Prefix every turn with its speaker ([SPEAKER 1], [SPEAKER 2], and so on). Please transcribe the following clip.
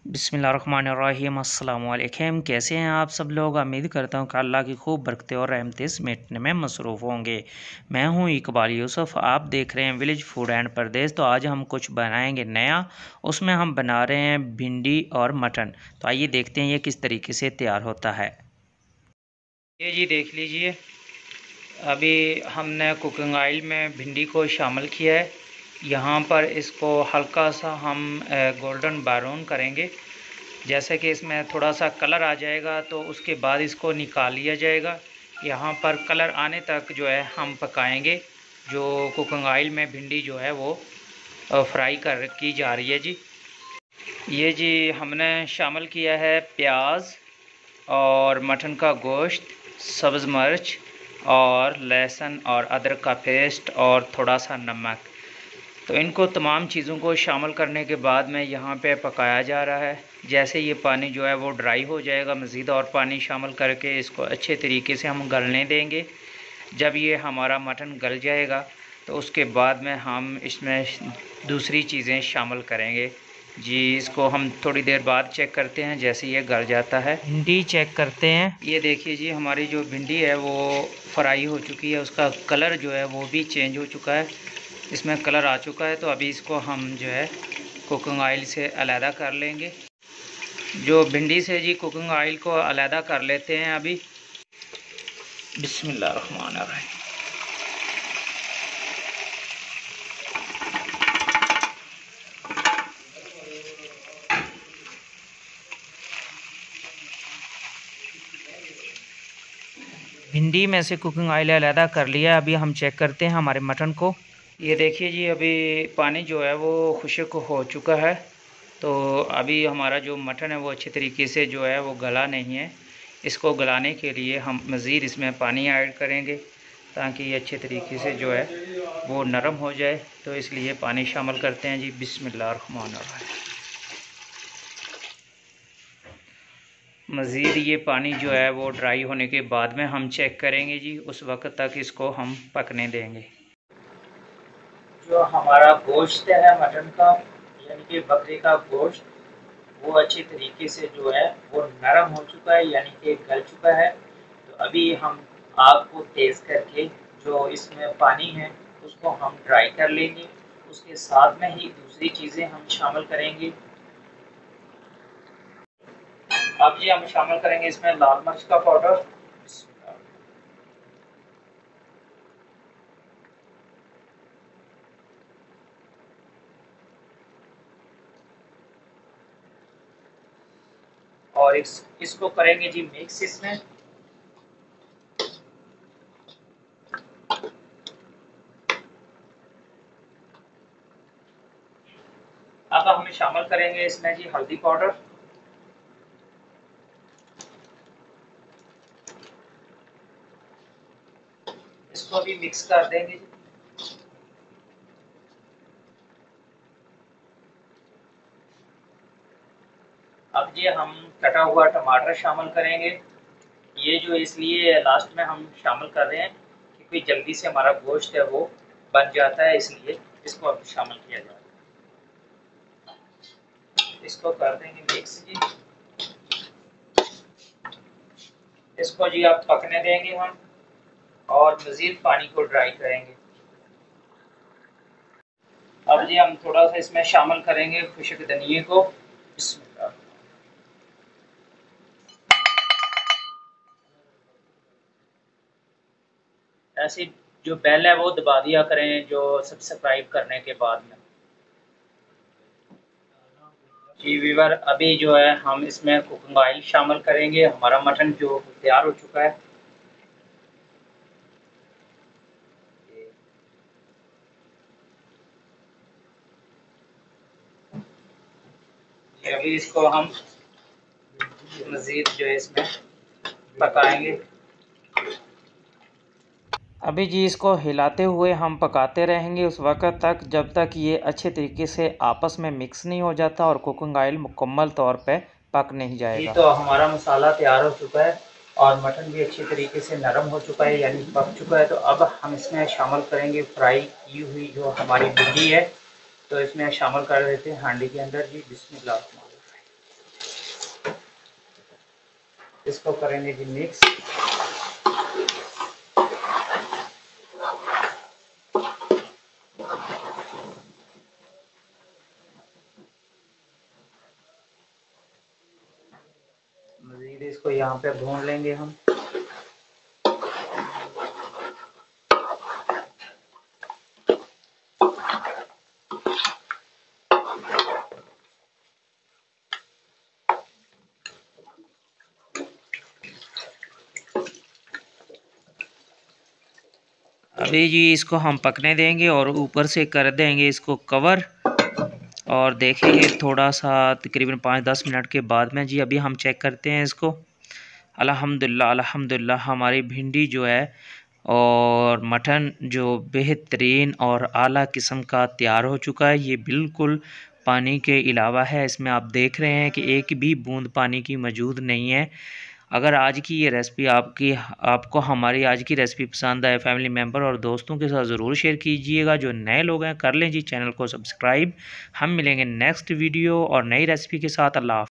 [SPEAKER 1] बिस्मिल्लाहिर्रहमानिर्रहीम अस्सलाम वालेकुम। कैसे हैं आप सब लोग। उम्मीद करता हूँ कि अल्लाह की खूब बरकतें और रहमतें समेटने में मसरूफ़ होंगे। मैं हूँ इकबाल यूसुफ, आप देख रहे हैं विलेज फूड एंड परदेस। तो आज हम कुछ बनाएंगे नया, उसमें हम बना रहे हैं भिंडी और मटन। तो आइए देखते हैं ये किस तरीके से तैयार होता है। ये जी देख लीजिए, अभी हमने कुकिंग ऑयल में भिंडी को शामिल किया है। यहाँ पर इसको हल्का सा हम गोल्डन ब्राउन करेंगे। जैसे कि इसमें थोड़ा सा कलर आ जाएगा तो उसके बाद इसको निकाल लिया जाएगा। यहाँ पर कलर आने तक जो है हम पकाएंगे। जो कुकिंग ऑयल में भिंडी जो है वो फ्राई कर की जा रही है जी। ये जी हमने शामिल किया है प्याज और मटन का गोश्त, सब्ज़ मिर्च और लहसुन और अदरक का पेस्ट और थोड़ा सा नमक। तो इनको तमाम चीज़ों को शामिल करने के बाद में यहाँ पे पकाया जा रहा है। जैसे ये पानी जो है वो ड्राई हो जाएगा, मज़ीद और पानी शामिल करके इसको अच्छे तरीके से हम गलने देंगे। जब ये हमारा मटन गल जाएगा तो उसके बाद में हम इसमें दूसरी चीज़ें शामिल करेंगे जी। इसको हम थोड़ी देर बाद चेक करते हैं जैसे ये गल जाता है। भिंडी चेक करते हैं। ये देखिए जी, हमारी जो भिंडी है वो फ्राई हो चुकी है, उसका कलर जो है वो भी चेंज हो चुका है, इसमें कलर आ चुका है। तो अभी इसको हम जो है कुकिंग ऑयल से अलहदा कर लेंगे। जो भिंडी से जी कुकिंग ऑयल को अलहदा कर लेते हैं अभी। बिस्मिल्लाहिर्रहमानिर्रहीम। भिंडी में से कुकिंग ऑयल अलहदा कर लिया। अभी हम चेक करते हैं हमारे मटन को। ये देखिए जी, अभी पानी जो है वो खुश्क हो चुका है। तो अभी हमारा जो मटन है वो अच्छे तरीके से जो है वो गला नहीं है। इसको गलाने के लिए हम मज़ीद इसमें पानी ऐड करेंगे ताकि ये अच्छे तरीके से जो है वो नरम हो जाए। तो इसलिए पानी शामिल करते हैं जी। बिस्मिल्लाहिर्रहमानिर्रहीम। मज़ीद ये पानी जो है वो ड्राई होने के बाद में हम चेक करेंगे जी, उस वक्त तक इसको हम पकने देंगे। जो हमारा गोश्त है मटन का, यानी कि बकरे का गोश्त, वो अच्छी तरीके से जो है वो नरम हो चुका है, यानी कि गल चुका है। तो अभी हम आग को तेज़ करके जो इसमें पानी है उसको हम ड्राई कर लेंगे। उसके साथ में ही दूसरी चीज़ें हम शामिल करेंगे। अब जी हम शामिल करेंगे इसमें लाल मिर्च का पाउडर, और इसको करेंगे जी मिक्स इसमें। अब हम शामिल करेंगे इसमें जी हल्दी पाउडर, इसको भी मिक्स कर देंगे। अब ये हम कटा हुआ टमाटर शामिल करेंगे। ये जो इसलिए लास्ट में हम शामिल कर रहे हैं क्योंकि जल्दी से हमारा गोश्त है वो बन जाता है, इसलिए इसको अब शामिल किया जाए। इसको कर देंगे मिक्स जी। इसको जी आप पकने देंगे हम और मज़ीद पानी को ड्राई करेंगे। अब जी हम थोड़ा सा इसमें शामिल करेंगे खुश्क धनिए को। ऐसी जो बेल है वो दबा दिया करें जो सब्सक्राइब करने के बाद में। जी व्यूअर, अभी जो है हम इसमें कुकिंग ऑयल शामिल करेंगे। हमारा मटन जो तैयार हो चुका है। अभी इसको हम मज़ीद जो है इसमें पकाएंगे। अभी जी इसको हिलाते हुए हम पकाते रहेंगे उस वक़्त तक जब तक ये अच्छे तरीके से आपस में मिक्स नहीं हो जाता और कुकिंग ऑयल मुकम्मल तौर पे पक नहीं जाएगा। तो हमारा मसाला तैयार हो चुका है और मटन भी अच्छे तरीके से नरम हो चुका है, यानी पक चुका है। तो अब हम इसमें शामिल करेंगे फ्राई की हुई जो हमारी भिंडी है। तो इसमें शामिल कर देते हैं हांडी के अंदर जी। बिस्मिल्लाह। इसको करेंगे जी मिक्स। मज़ीद इसको यहाँ पे भून लेंगे हम। अभी जी इसको हम पकने देंगे और ऊपर से कर देंगे इसको कवर और देखेंगे थोड़ा सा तकरीबन 5-10 मिनट के बाद में जी। अभी हम चेक करते हैं इसको। अल्हम्दुलिल्लाह अल्हम्दुलिल्लाह हमारी भिंडी जो है और मटन जो बेहतरीन और आला किस्म का तैयार हो चुका है। ये बिल्कुल पानी के अलावा है, इसमें आप देख रहे हैं कि एक भी बूंद पानी की मौजूद नहीं है। अगर आज की ये रेसिपी आपको हमारी आज की रेसिपी पसंद आए, फैमिली मेम्बर और दोस्तों के साथ ज़रूर शेयर कीजिएगा। जो नए लोग हैं कर लें जी चैनल को सब्सक्राइब। हम मिलेंगे नेक्स्ट वीडियो और नई रेसिपी के साथ। अल्लाह।